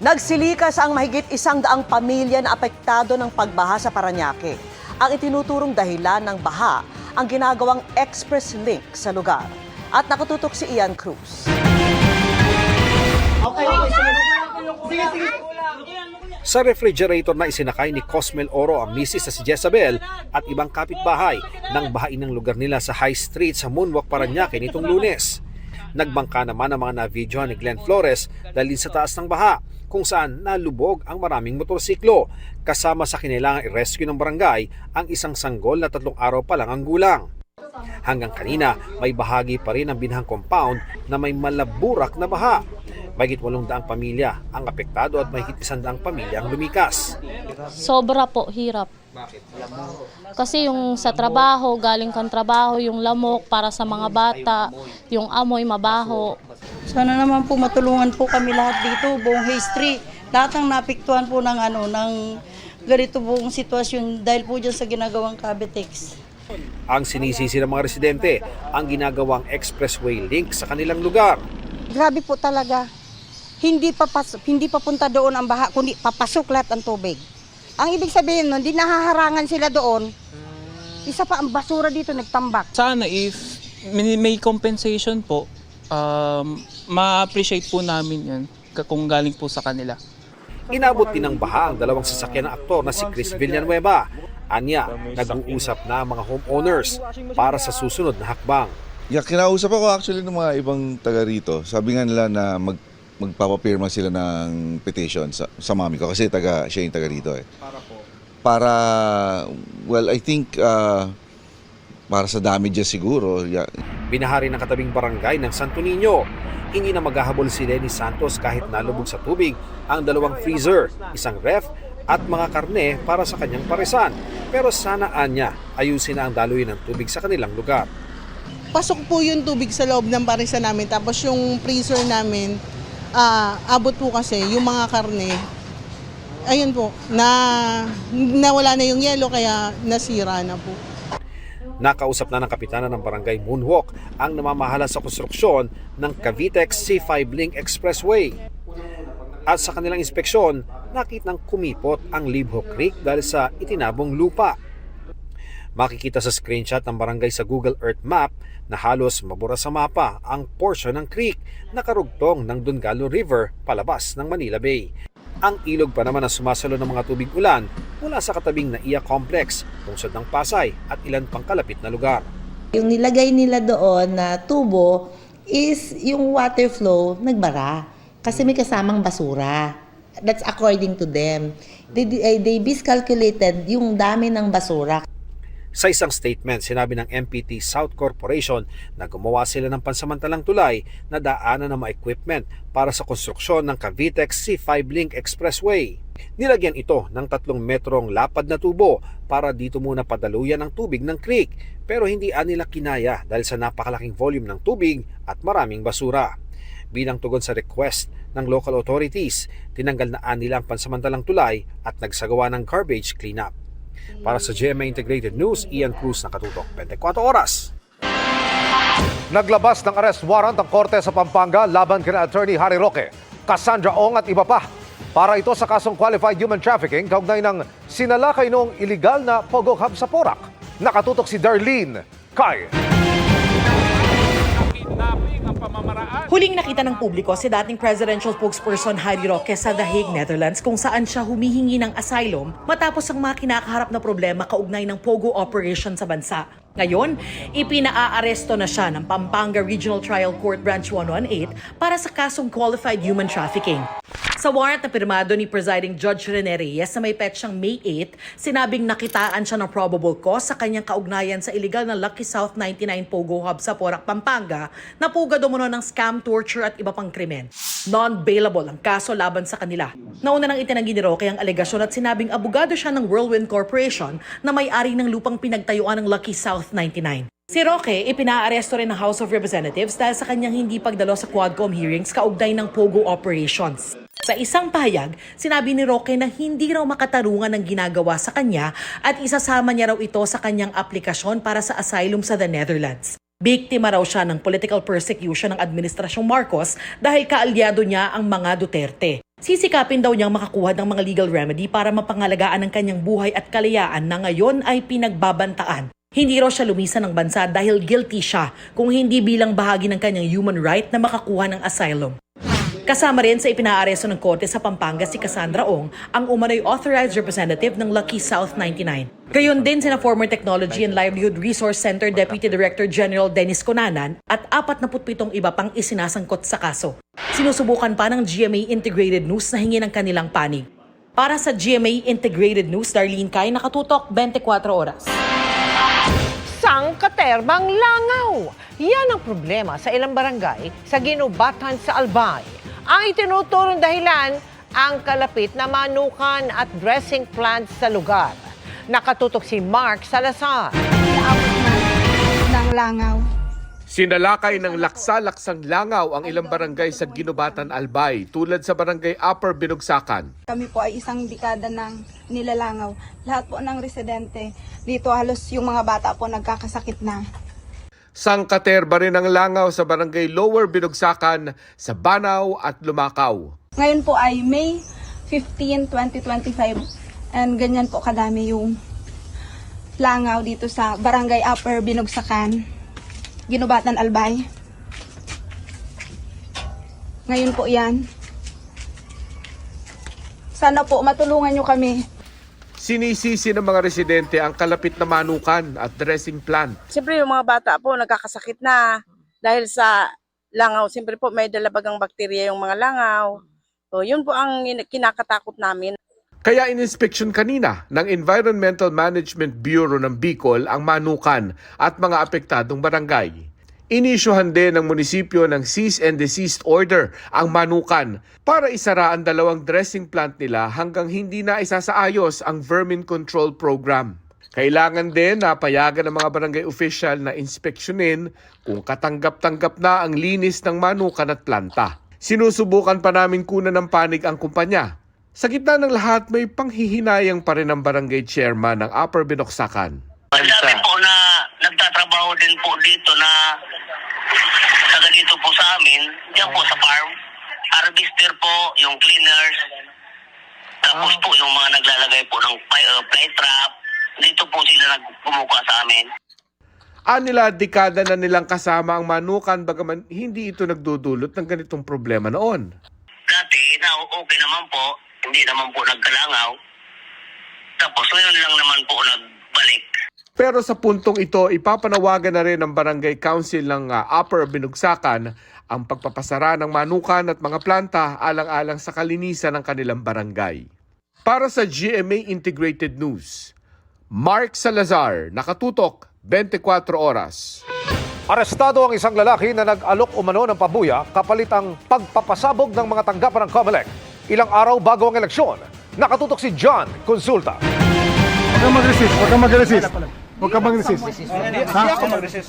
Nagsilikas ang mahigit 100 pamilya na apektado ng pagbaha sa Parañaque. Ang itinuturong dahilan ng baha ang ginagawang express link sa lugar. At nakatutok si Ian Cruz. Sa refrigerator na isinakay ni Cosmel Oro ang misis na si Jezabel at ibang kapitbahay nang bahain ng lugar nila sa High Street sa Moonwalk, Parañaque nitong Lunes. Nagbangka naman ang mga na-videohan ni Glenn Flores dahil sa taas ng baha kung saan nalubog ang maraming motorsiklo. Kasama sa kinailangang i-rescue ng barangay ang isang sanggol na 3 araw pa lang ang gulang. Hanggang kanina, may bahagi pa rin ang binahang compound na may malaburak na baha. Mahigit 800 pamilya ang apektado at mahigit 100 pamilya ang lumikas. Sobra po, hirap. Bakit? Kasi yung sa trabaho, galing kang trabaho, yung lamok para sa mga bata, yung amoy mabaho. Sana naman po matulungan po kami lahat dito, buong history. Lahat ng napiktuhan po ng ganito pong sitwasyon dahil po dyan sa ginagawang Cavitex. Ang sinisisi ng mga residente ang ginagawang expressway link sa kanilang lugar. Grabe po talaga. Hindi papunta doon ang baha, kundi papasok lahat ang tubig. Ang ibig sabihin nun, di nahaharangan sila doon. Isa pa ang basura dito nagtambak. Sana if may compensation po, ma-appreciate po namin yun kung galing po sa kanila. Inabot din ng baha ang 2 sasakyan ng aktor na si Chris Villanueva. Anya, nag-uusap na ang mga homeowners para sa susunod na hakbang. Yeah, kinausap ako actually ng mga ibang taga rito. Sabi nga nila na magpapapirma sila ng petition sa mami ko kasi siya yung taga rito eh. Para well, I think para sa damages siguro. Yeah. Binahari ng katabing barangay ng Santo Niño. Hindi na maghahabol si Lenny Santos kahit nalubog sa tubig ang 2 freezer, isang ref at mga karne para sa kanyang paresan. Pero sana anya ayusin na ang daloy ng tubig sa kanilang lugar. Pasok po yung tubig sa loob ng parisan namin, tapos yung freezer namin, abot po kasi yung mga karne, ayun po, nawala na yung yelo kaya nasira na po. Nakausap na ng kapitana ng barangay Moonwalk ang namamahala sa konstruksyon ng Cavitex C5 Link Expressway. At sa kanilang inspeksyon, nakitang kumipot ang Libho Creek dahil sa itinabong lupa. Makikita sa screenshot ng barangay sa Google Earth Map na halos mabura sa mapa ang portion ng creek na karugtong ng Dungalo River palabas ng Manila Bay. Ang ilog pa naman ang sumasalo ng mga tubig ulan mula sa katabing NAIA Complex, lungsod ng Pasay at ilan pang kalapit na lugar. Yung nilagay nila doon na tubo is yung water flow nagbara kasi may kasamang basura. That's according to them. They miscalculated yung dami ng basura. Sa isang statement, sinabi ng MPT South Corporation na gumawa sila ng pansamantalang tulay na daanan ng mga equipment para sa konstruksyon ng Cavitex C5 Link Expressway. Nilagyan ito ng 3 metrong lapad na tubo para dito muna padaluyan ang tubig ng creek, pero hindi nila kinaya dahil sa napakalaking volume ng tubig at maraming basura. Bilang tugon sa request ng local authorities, tinanggal na nila ang pansamantalang tulay at nagsagawa ng garbage cleanup. Para sa GMA Integrated News, Ian Cruz, nakatutok 24 oras. Naglabas ng arrest warrant ang korte sa Pampanga laban kina Attorney Harry Roque, Cassandra Ong at iba pa. Para ito sa kasong qualified human trafficking kaugnay ng sinalakay noong iligal na Pogo Hub sa Porac. Nakatutok si Darlene Kai. Huling nakita ng publiko si dating presidential spokesperson Harry Roque sa The Hague, Netherlands kung saan siya humihingi ng asylum matapos ang mga kinakaharap na problema kaugnay ng Pogo operation sa bansa. Ngayon, ipinaaresto na siya ng Pampanga Regional Trial Court Branch 118 para sa kasong qualified human trafficking. Sa warrant na pirmado ni Presiding Judge Rene Reyes na may petsang May 8, sinabing nakitaan siya ng probable cause sa kanyang kaugnayan sa iligal na Lucky South 99 Pogo Hub sa Porac, Pampanga na pugad umano ng scam, torture at iba pang krimen. Non-bailable ang kaso laban sa kanila. Nauna nang itinanggi ni Roque ang alegasyon at sinabing abogado siya ng Whirlwind Corporation na may-ari ng lupang pinagtayuan ng Lucky South 99. Si Roque ipinaaresto rin ng House of Representatives dahil sa kanyang hindi pagdalo sa Quadcom hearings kaugnay ng Pogo operations. Sa isang pahayag, sinabi ni Roque na hindi raw makatarungan ang ginagawa sa kanya at isasama niya raw ito sa kanyang aplikasyon para sa asylum sa the Netherlands. Biktima raw siya ng political persecution ng Administrasyong Marcos dahil kaalyado niya ang mga Duterte. Sisikapin daw niyang makakuha ng mga legal remedy para mapangalagaan ang kanyang buhay at kalayaan na ngayon ay pinagbabantaan. Hindi raw siya lumisan ng bansa dahil guilty siya kung hindi bilang bahagi ng kanyang human right na makakuha ng asylum. Kasama rin sa ipinaaresto ng korte sa Pampanga si Cassandra Ong, ang umano'y authorized representative ng Lucky South 99. Gayon din sina former Technology and Livelihood Resource Center Deputy Director General Dennis Conanan at 47 iba pang isinasangkot sa kaso. Sinusubukan pa ng GMA Integrated News na hingi ng kanilang panig. Para sa GMA Integrated News, Darlene Kai, nakatutok 24 oras. Sangkaterbang langaw. Yan ang problema sa ilang barangay sa ginubatan sa Albay. Ang itinuturong dahilan, ang kalapit na manukan at dressing plants sa lugar. Nakatutok si Mark Salazar. Ng langaw. Sinalakay ng laksa-laksang langaw ang ilang barangay sa Ginubatan, Albay, tulad sa barangay Upper Binugsakan. Kami po ay isang dekada ng nilalangaw. Lahat po ng residente dito, halos yung mga bata po nagkakasakit na. Sangkaterba rin ang langaw sa barangay Lower Binugsakan sa Banaw at Lumacao. Ngayon po ay May 15, 2025 and ganyan po kadami yung langaw dito sa barangay Upper Binugsakan, Ginubatan, Albay. Ngayon po yan. Sana po matulungan nyo kami. Sinisisi ng mga residente ang kalapit na manukan at dressing plant. Siyempre yung mga bata po nagkakasakit na dahil sa langaw. Siyempre po may dalabagang bakterya yung mga langaw. So yun po ang kinakatakot namin. Kaya ininspeksyon kanina ng Environmental Management Bureau ng Bicol ang manukan at mga apektadong barangay. Inisyuhan din ng munisipyo ng cease and desist order ang manukan para isara ang dalawang dressing plant nila hanggang hindi na isasaayos ang vermin control program. Kailangan din na payagan ng mga barangay official na inspeksyonin kung katanggap-tanggap na ang linis ng manukan at planta. Sinusubukan pa namin kunan ng panig ang kumpanya. Sa gitna ng lahat, may panghihinayang pa rin ang barangay chairman ng Upper Binoksakan. Sabi po na nagtatrabaho din po dito na taga dito po sa amin, diyan po sa farm. Harvester po, yung cleaners, tapos po yung mga naglalagay po ng fly trap, dito po sila nagpumuka sa amin. Anila, dekada na nilang kasama ang manukan bagaman hindi ito nagdudulot ng ganitong problema noon. Dati, na okay naman po, hindi naman po nagkalangaw. Tapos ngayon lang naman po nagbalik. Pero sa puntong ito, ipapanawagan na rin ng Barangay Council ng Upper Binugsakan ang pagpapasara ng manukan at mga planta alang-alang sa kalinisan ng kanilang barangay. Para sa GMA Integrated News, Mark Salazar, nakatutok 24 oras. Arestado ang isang lalaki na nag-alok umano ng pabuya kapalit ang pagpapasabog ng mga tanggapan ng COMELEC. Ilang araw bago ang eleksyon, nakatutok si John Consulta. Huwag kang mag-resist, huwag kang mag-resist. Huwag kang mag-resist.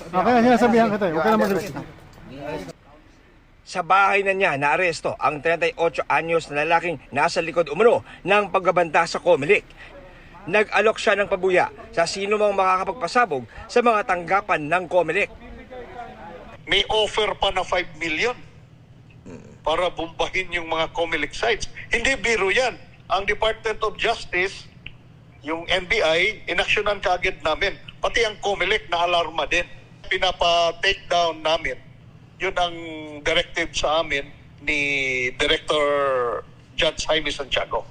Okay, sinasabihan kita, huwag kang mag-resist. Sa bahay na niya naaresto ang 38 anyos na lalaking nasa likod umano ng pagbabanta sa COMELEC. Nag-alok siya ng pabuya sa sino mang makakapagpasabog sa mga tanggapan ng COMELEC. May offer pa na 5 million para bombahin yung mga COMELEC sites. Hindi biro yan. Ang Department of Justice, yung NBI, inaksyonan kaagad namin. Pati ang COMELEC na alarma din. Pinapa-take down namin. Yun ang directive sa amin ni Director Judge Jaime Santiago.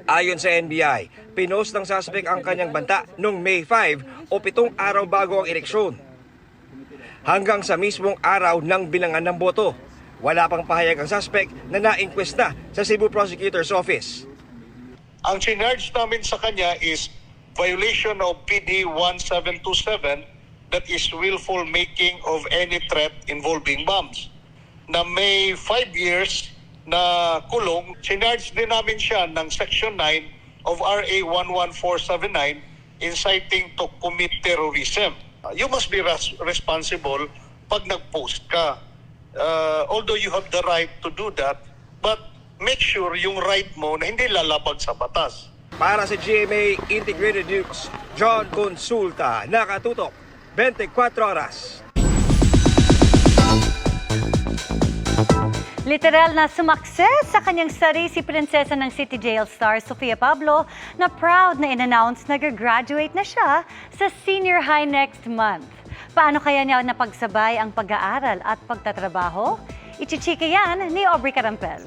Ayon sa NBI, pinost ng suspect ang kanyang banta noong May 5 o 7 araw bago ang eleksyon. Hanggang sa mismong araw ng bilangan ng boto, wala pang pahayag ang suspect na na-inquest na sa Cebu Prosecutor's Office. Ang charge namin sa kanya is violation of PD 1727, that is willful making of any threat involving bombs, na may 5 years na kulong. Charge din namin siya ng Section 9 of RA 11479, inciting to commit terrorism. You must be responsible pag nag-post ka. Although you have the right to do that, but make sure yung right mo na hindi lalabag sa batas. Para sa GMA Integrated News, John Consulta, nakatutok 24 oras. Literal na sumakses sa kanyang study si prinsesa ng City Jail star Sofia Pablo na proud na in-announce na graduate na siya sa senior high next month. Paano kaya niya napagsabay ang pag-aaral at pagtatrabaho? Ichichika yan ni Aubrey Carampel.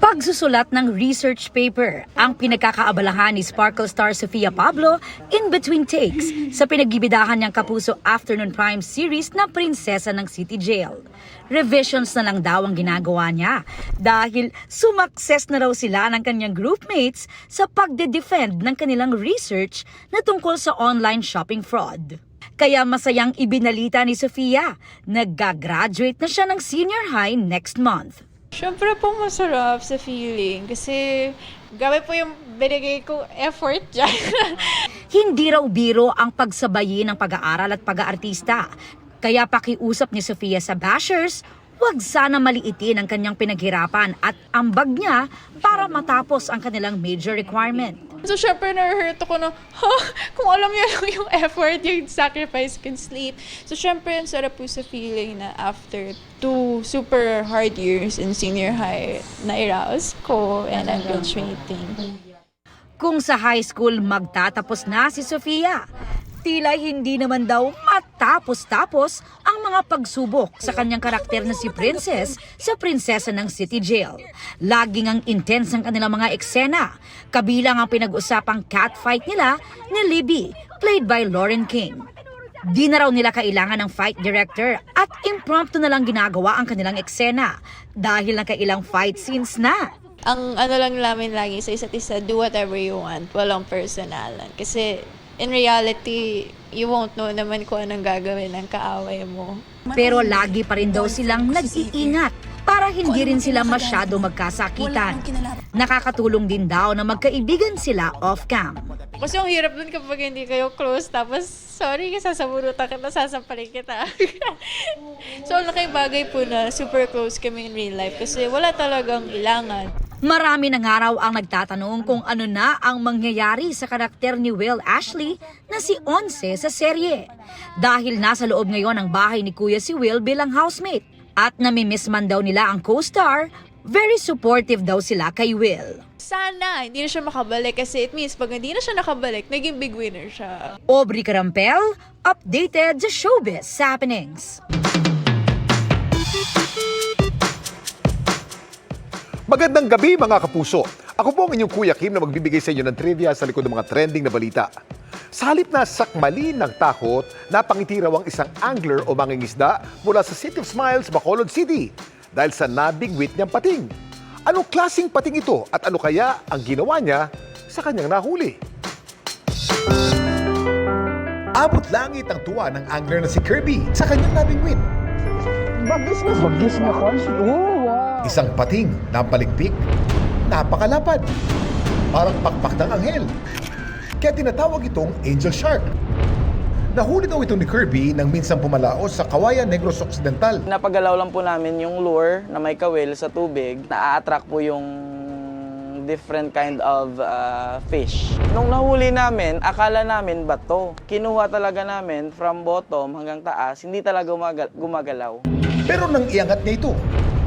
Pagsusulat ng research paper ang pinagkakaabalahan ni Sparkle star Sofia Pablo in between takes sa pinagbibidahan niyang kapuso afternoon prime series na Prinsesa ng City Jail. Revisions na lang daw ang ginagawa niya dahil sumakses na raw sila ng kanyang groupmates sa pagde-defend ng kanilang research na tungkol sa online shopping fraud. Kaya masayang ibinalita ni Sofia, nagga-graduate na siya ng senior high next month. Siyempre po masarap sa feeling kasi grabe po yung binigay kong effort dyan. Hindi raw biro ang pagsabayin ng pag-aaral at pag-aartista. Kaya pakiusap ni Sofia sa bashers, huwag sana maliitin ang kanyang pinaghirapan at ambag niya para matapos ang kanilang major requirement. So syempre na-hurt ako na, kung alam niyo lang yung effort, yung sacrifice can sleep. So syempre ang sarap po sa feeling na after 2 super hard years in senior high, na-arouse ko and I'm graduating. Kung sa high school magtatapos na si Sofia, tila hindi naman daw matapos-tapos ang mga pagsubok sa kanyang karakter na si Princess sa Prinsesa ng City Jail. Laging ang intense ang kanilang mga eksena, kabilang ang pinag-usapang catfight nila ni Libby, played by Lauren King. Di na raw nila kailangan ng fight director at impromptu na lang ginagawa ang kanilang eksena dahil nakailang fight scenes na. Ang ano lang namin lagi sa isa't isa, do whatever you want, walang personalan. Kasi in reality, you won't know naman kung anong gagawin ng kaaway mo. Pero lagi pa rin daw silang nag-iingat para hindi rin sila masyado magkasakitan. Nakakatulong din daw na magkaibigan sila off-cam. Kasi ang hirap dun kapag hindi kayo close, tapos sorry, sasabunutan kita, sasampalin kita. So, laking bagay po na super close kami in real life kasi wala talagang ilangan. Marami na nga raw ang nagtatanong kung ano na ang mangyayari sa karakter ni Will Ashley na si Onse sa serye. Dahil nasa loob ngayon ang bahay ni Kuya si Will bilang housemate. At namimiss man daw nila ang co-star, very supportive daw sila kay Will. Sana hindi na siya makabalik kasi it means pag hindi na siya nakabalik, naging big winner siya. Aubrey Carampel, updated sa showbiz happenings. Magandang gabi mga kapuso. Ako po ang inyong Kuya Kim na magbibigay sa inyo ng trivia sa likod ng mga trending na balita. Sa halip na sakmali ng takot, napangiti raw ang isang angler o mangingisda mula sa City of Smiles, Bacolod City dahil sa nabingwit niyang pating. Anong klaseng pating ito at ano kaya ang ginawa niya sa kanyang nahuli? Abot langit ang tuwa ng angler na si Kirby sa kanyang nabingwit. Bagis na kansi. Isang pating na paligpik, napakalapad. Parang pakpak ng anghel. Kaya tinatawag itong Angel Shark. Nahuli daw ito ni Kirby nang minsan pumalaos sa Kawayan Negros Occidental. Napagalaw lang po namin yung lure na may kawil sa tubig. Na-attract po yung different kind of fish. Nung nahuli namin, akala namin bato. Kinuha talaga namin from bottom hanggang taas, hindi talaga gumagalaw. Pero nang iangat niya ito,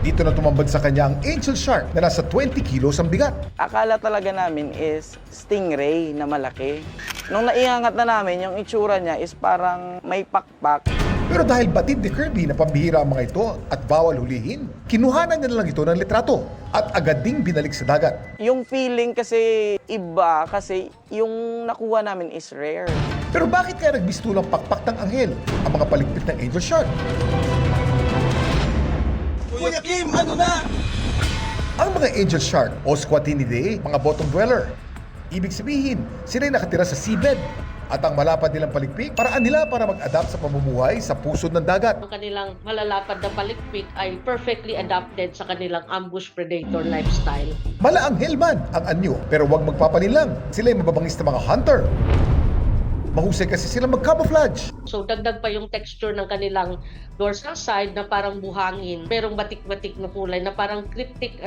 dito na tumambad sa kanya ang Angel Shark na nasa 20 kilos ang bigat. Akala talaga namin is stingray na malaki. Nung naiangat na namin, yung itsura niya is parang may pakpak. Pero dahil batid ni Kirby na pambihira ang mga ito at bawal hulihin, kinuhanan niya na lang ito ng litrato at agad ding binalik sa dagat. Yung feeling kasi iba kasi yung nakuha namin is rare. Pero bakit kaya nagbistulang pakpak ng anghel ang mga paligpit ng Angel Shark? Kuya Kim, ano na? Ang mga Angel Shark o Squatinidae, mga bottom dweller. Ibig sabihin, sila'y nakatira sa seabed. At ang malapad nilang palikpik, paraan nila para mag-adapt sa pamumuhay sa pusod ng dagat. Ang kanilang malalapad na palikpik ay perfectly adapted sa kanilang ambush predator lifestyle. Malaanghel man ang anyo, pero huwag magpapalinlang. Sila'y mababangis na mga hunter. Mahusay kasi sila mag-camouflage. So dagdag pa yung texture ng kanilang dorsal side na parang buhangin. Merong batik-batik na kulay na parang cryptic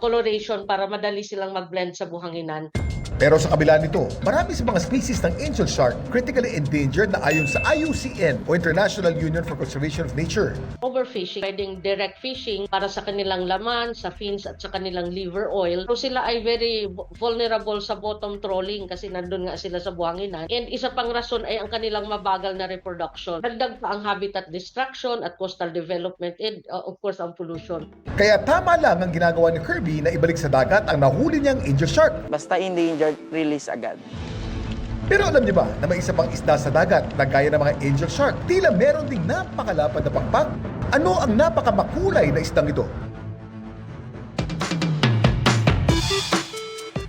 coloration para madali silang mag-blend sa buhanginan. Pero sa kabila nito, marami sa mga species ng angel shark critically endangered na ayon sa IUCN o International Union for Conservation of Nature. Overfishing, pwedeng direct fishing para sa kanilang laman, sa fins at sa kanilang liver oil. So sila ay very vulnerable sa bottom trawling kasi nandun nga sila sa buhanginan. And isa pang rason ay ang kanilang mabagal na reproduction. Dagdag pa ang habitat destruction at coastal development and of course ang pollution. Kaya tama lang ang ginagawa ni Kirby na ibalik sa dagat ang nahuli niyang angel shark. Basta endangered, release agad. Pero alam niyo ba na may isa pang isda sa dagat na gaya ng mga angel shark, tila meron ding napakalapad na pakpak? Ano ang napakamakulay na isdang ito?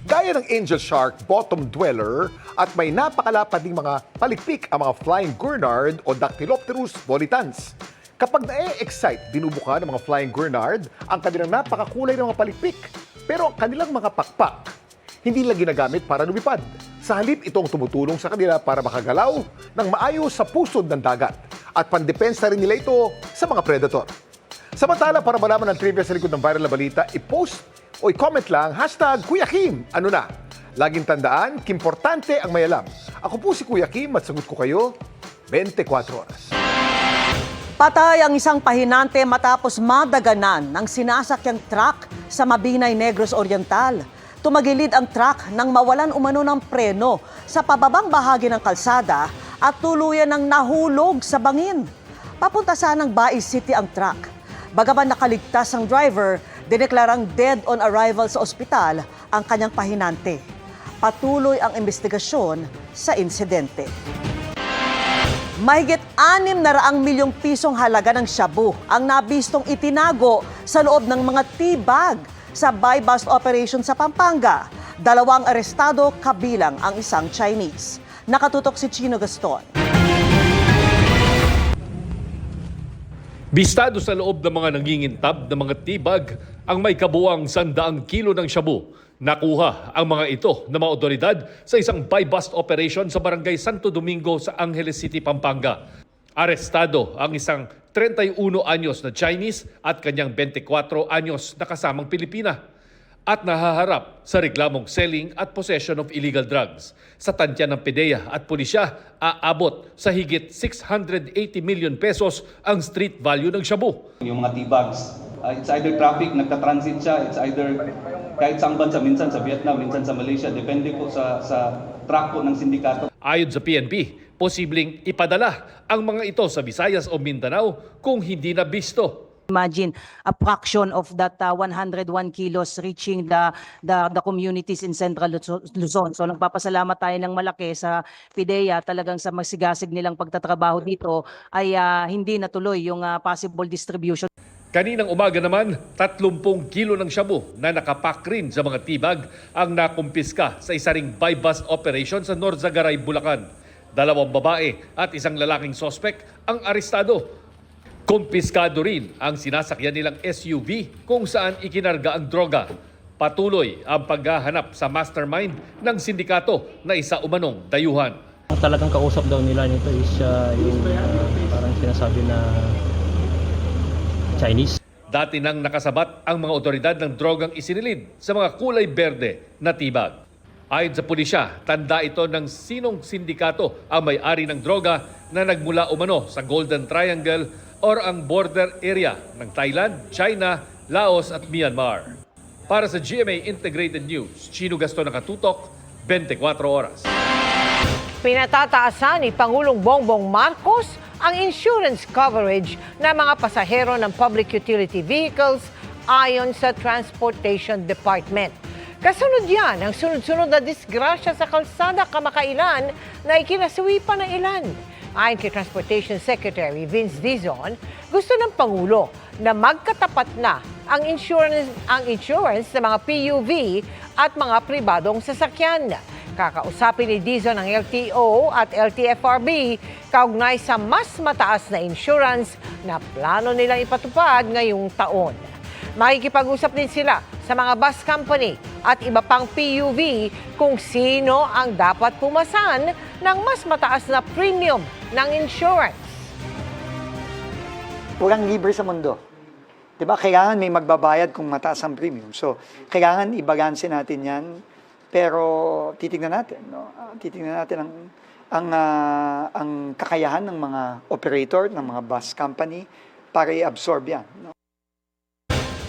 Gaya ng angel shark, bottom dweller, at may napakalapad ding mga palikpik ang mga flying gurnard o Dactylopterus volitans. Kapag na-excite, binubuka ng mga flying gurnard ang kanilang napakakulay ng mga palikpik. Pero ang kanilang mga pakpak, hindi lang ginagamit para lumipad. Sa halip, itong tumutulong sa kanila para makagalaw ng maayos sa pusod ng dagat. At pandepensa rin nila ito sa mga predator. Samantala, para malaman ng trivia sa likod ng viral na balita, i-post o i-comment lang #Kuya Kim. Ano na? Laging tandaan, kimportante ang may alam. Ako po si Kuya Kim at sagot ko kayo 24 oras. Patay ang isang pahinante matapos madaganan ng sinasakyang truck sa Mabinay, Negros Oriental. Tumagilid ang truck nang mawalan umano ng preno sa pababang bahagi ng kalsada at tuluyan ng nahulog sa bangin. Papunta sanang Bai City ang truck. Bagaman nakaligtas ang driver, dineklarang dead on arrival sa ospital ang kanyang pahinante. Patuloy ang investigasyon sa insidente. Mahigit 600 milyong pisong halaga ng shabu ang nabistong itinago sa loob ng mga T-bag sa buy-bust operation sa Pampanga. 2 arestado kabilang ang isang Chinese. Nakatutok si Chino Gaston. Bistado sa loob ng mga nangingintab na mga tibag ang may kabuang 100 kilo ng shabu. Nakuha ang mga ito ng mga otoridad sa isang buy-bust operation sa Barangay Santo Domingo sa Angeles City, Pampanga. Arestado ang isang 31 anyos na Chinese at kanyang 24 anyos na kasamang Pilipina at nahaharap sa reklamong selling at possession of illegal drugs. Sa tantya ng PDEA at pulisya, aabot sa higit 680 million pesos ang street value ng shabu. Yung mga T-bags, it's either traffic, nagta-transit siya, it's either kahit saang bansa, minsan sa Vietnam, minsan sa Malaysia, depende po sa track po ng sindikato. Ayon sa PNP, posibleng ipadala ang mga ito sa Visayas o Mindanao kung hindi na bisto. Imagine a fraction of that 101 kilos reaching the communities in Central Luzon. So nagpapasalamat tayo ng malaki sa PDEA, talagang sa masigasig nilang pagtatrabaho dito ay hindi natuloy yung possible distribution. Kaninang umaga naman, 30 kilo ng shabu na nakapak rin sa mga tibag ang nakumpiska sa isa ring buy-bust operation sa Norzagaray, Bulacan. 2 babae at isang lalaking sospek ang arestado. Kumpiskado rin ang sinasakyan nilang SUV kung saan ikinarga ang droga. Patuloy ang paghahanap sa mastermind ng sindikato na isa umanong dayuhan. Ang talagang kausap daw nila nito is yung parang sinasabi na Chinese. Dati nang nakasabat ang mga otoridad ng drogang isinilid sa mga kulay berde na tibag. Ayon sa pulisya, tanda ito ng sinong sindikato ang may-ari ng droga na nagmula umano sa Golden Triangle or ang border area ng Thailand, China, Laos at Myanmar. Para sa GMA Integrated News, Chino Gaston nakatutok, 24 oras. Pinatataasan ni Pangulong Bongbong Marcos ang insurance coverage ng mga pasahero ng public utility vehicles ayon sa Transportation Department. Kasunod yan ang sunod-sunod na disgrasya sa kalsada kamakailan na ikinasuwi pa ng ilan. Ayon kay Transportation Secretary Vince Dizon, gusto ng Pangulo na magkatapat na ang insurance sa mga PUV at mga pribadong sasakyan. Kakausapin ni Dizon ang LTO at LTFRB kaugnay sa mas mataas na insurance na plano nilang ipatupad ngayong taon. Makikipag-usap din sila sa mga bus company at iba pang PUV kung sino ang dapat pumasan ng mas mataas na premium ng insurance. Walang libre sa mundo. Diba? Kailangan may magbabayad kung mataas ang premium. So, kailangan i-balance natin yan Pero titingnan natin, no? Titingnan natin ang kakayahan ng mga operator, ng mga bus company para i-absorb yan, no?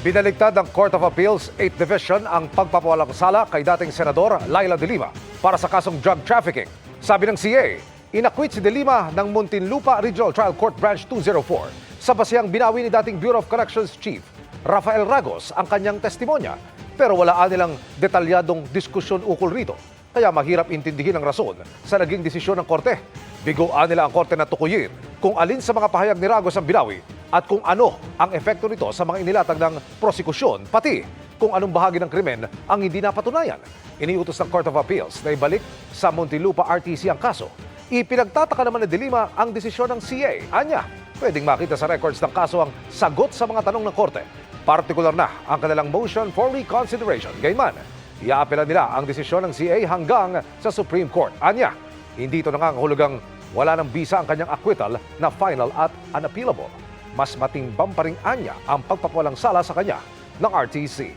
Binaligtad ng Court of Appeals 8th Division ang pagpapawalang sala kay dating Senador Laila De Lima para sa kasong drug trafficking. Sabi ng CA, inakwit si De Lima ng Muntinlupa Regional Trial Court Branch 204 sa basihang binawi ni dating Bureau of Corrections Chief Rafael Ragos ang kanyang testimonya. Pero wala nilang detalyadong diskusyon ukol rito. Kaya mahirap intindihin ang rason sa naging desisyon ng korte. Biguan nila ang korte na tukuyin kung alin sa mga pahayag ni Ragos ang binawi at kung ano ang epekto nito sa mga inilatag ng prosekusyon, pati kung anong bahagi ng krimen ang hindi napatunayan. Iniutos ng Court of Appeals na ibalik sa Muntinlupa RTC ang kaso. Ipinagtataka naman ni De Lima ang desisyon ng CA. Anya, pwedeng makita sa records ng kaso ang sagot sa mga tanong ng korte. Partikular na ang kanilang motion for reconsideration. Gayman, iaapela nila ang desisyon ng CA hanggang sa Supreme Court. Anya, hindi ito nangangahulugang wala ng bisa ang kanyang acquittal na final at unappealable. Mas matimbang pa rin anya ang pagpapawalang sala sa kanya ng RTC.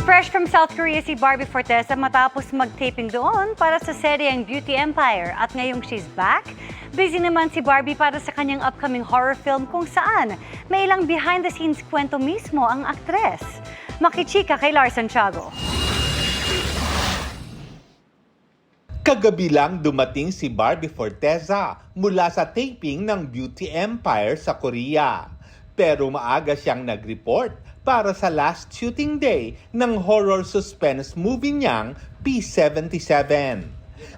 Fresh from South Korea si Barbie Forteza matapos mag-taping doon para sa seryeng Beauty Empire at ngayong she's back, busy naman si Barbie para sa kanyang upcoming horror film kung saan may ilang behind-the-scenes kwento mismo ang aktres. Makichika kay Lars Santiago. Kagabi lang dumating si Barbie Forteza mula sa taping ng Beauty Empire sa Korea. Pero maaga siyang nag-report para sa last shooting day ng horror suspense movie niyang P77.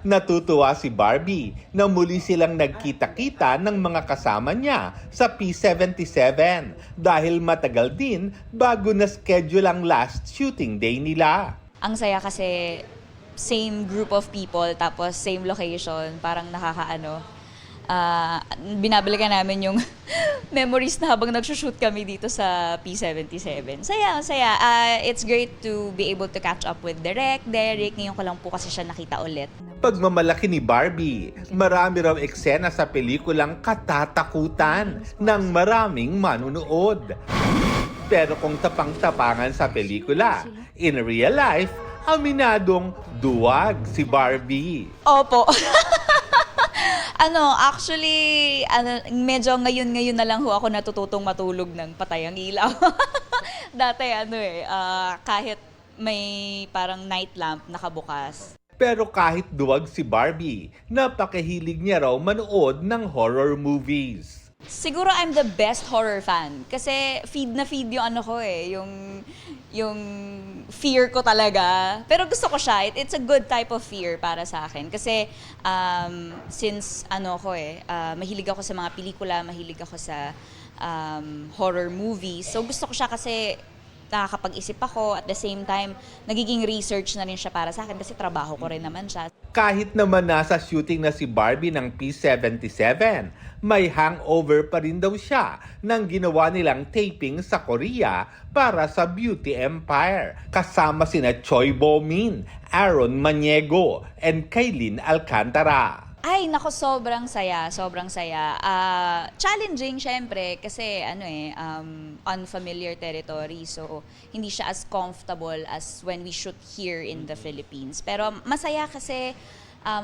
Natutuwa si Barbie na muli silang nagkita-kita ng mga kasama niya sa P77 dahil matagal din bago na-schedule ang last shooting day nila. Ang saya kasi same group of people tapos same location, parang nakakaano. Binabalikan namin yung memories na habang nagsushoot kami dito sa P77. Saya. It's great to be able to catch up with Derek. Ngayon ko lang po kasi siya nakita ulit. Pagmamalaki ni Barbie, marami raw eksena sa pelikulang katatakutan ng maraming manunood. Pero kung tapang-tapangan sa pelikula, in real life, aminadong duwag si Barbie. Opo. Actually, medyo ngayon na lang ho ako natututong matulog ng patay ang ilaw. Dati kahit may parang night lamp nakabukas. Pero kahit duwag si Barbie, napakahilig niya raw manood ng horror movies. Siguro I'm the best horror fan kasi feed yung fear ko talaga. Pero gusto ko siya. It's a good type of fear para sa akin kasi since mahilig ako sa mga pelikula, mahilig ako sa horror movies. So gusto ko siya kasi nakakapag-isip ako, at the same time nagiging research na rin siya para sa akin kasi trabaho ko rin naman siya. Kahit naman nasa shooting na si Barbie ng P77, may hangover pa rin daw siya ng ginawa nilang taping sa Korea para sa Beauty Empire. Kasama sina Choi Bo-min, Aaron Maniego, and Kaylin Alcantara. Ay, nako, sobrang saya. Challenging, syempre, kasi unfamiliar territory. So, hindi siya as comfortable as when we shoot here in the Philippines. Pero masaya kasi,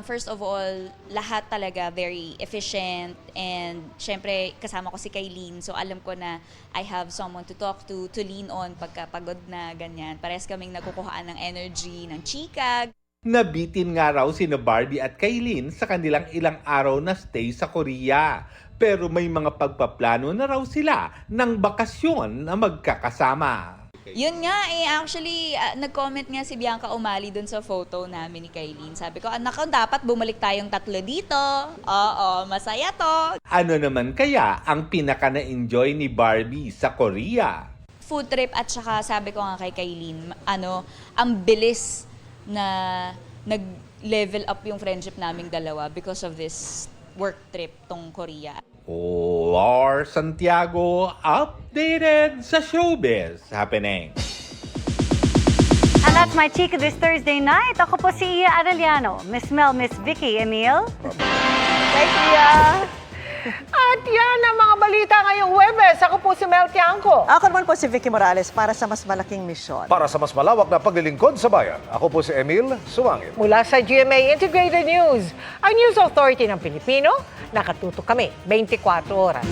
first of all, lahat talaga very efficient. And, syempre, kasama ko si Kaylin. So, alam ko na I have someone to talk to lean on pagka pagod na ganyan. Parehas kaming nakukuhaan ng energy, ng chika. Nabitin nga raw sina Barbie at Kaylin sa kanilang ilang araw na stay sa Korea. Pero may mga pagpaplano na raw sila ng bakasyon na magkakasama. Yun nga actually, nag-comment nga si Bianca Umali dun sa photo namin ni Kaylin. Sabi ko, anak, dapat bumalik tayong 3 dito. Oo, masaya to. Ano naman kaya ang pinaka na-enjoy ni Barbie sa Korea? Food trip at saka sabi ko nga kay Kaylin, ang bilis na nag-level up yung friendship naming dalawa because of this work trip tong Korea. Lars Santiago, updated sa showbiz happening. And that's my chika this Thursday night. Ako po si Iya Arellano, Miss Mel, Miss Vicky, Emil. Thanks, Iya. At yan ang mga balita ngayong Huwebes. Ako po si Mel Tiangco. Ako naman po si Vicky Morales para sa mas malaking misyon. Para sa mas malawak na paglilingkod sa bayan, ako po si Emil Sumangit. Mula sa GMA Integrated News, ang News Authority ng Pilipino, nakatutok kami 24 oras.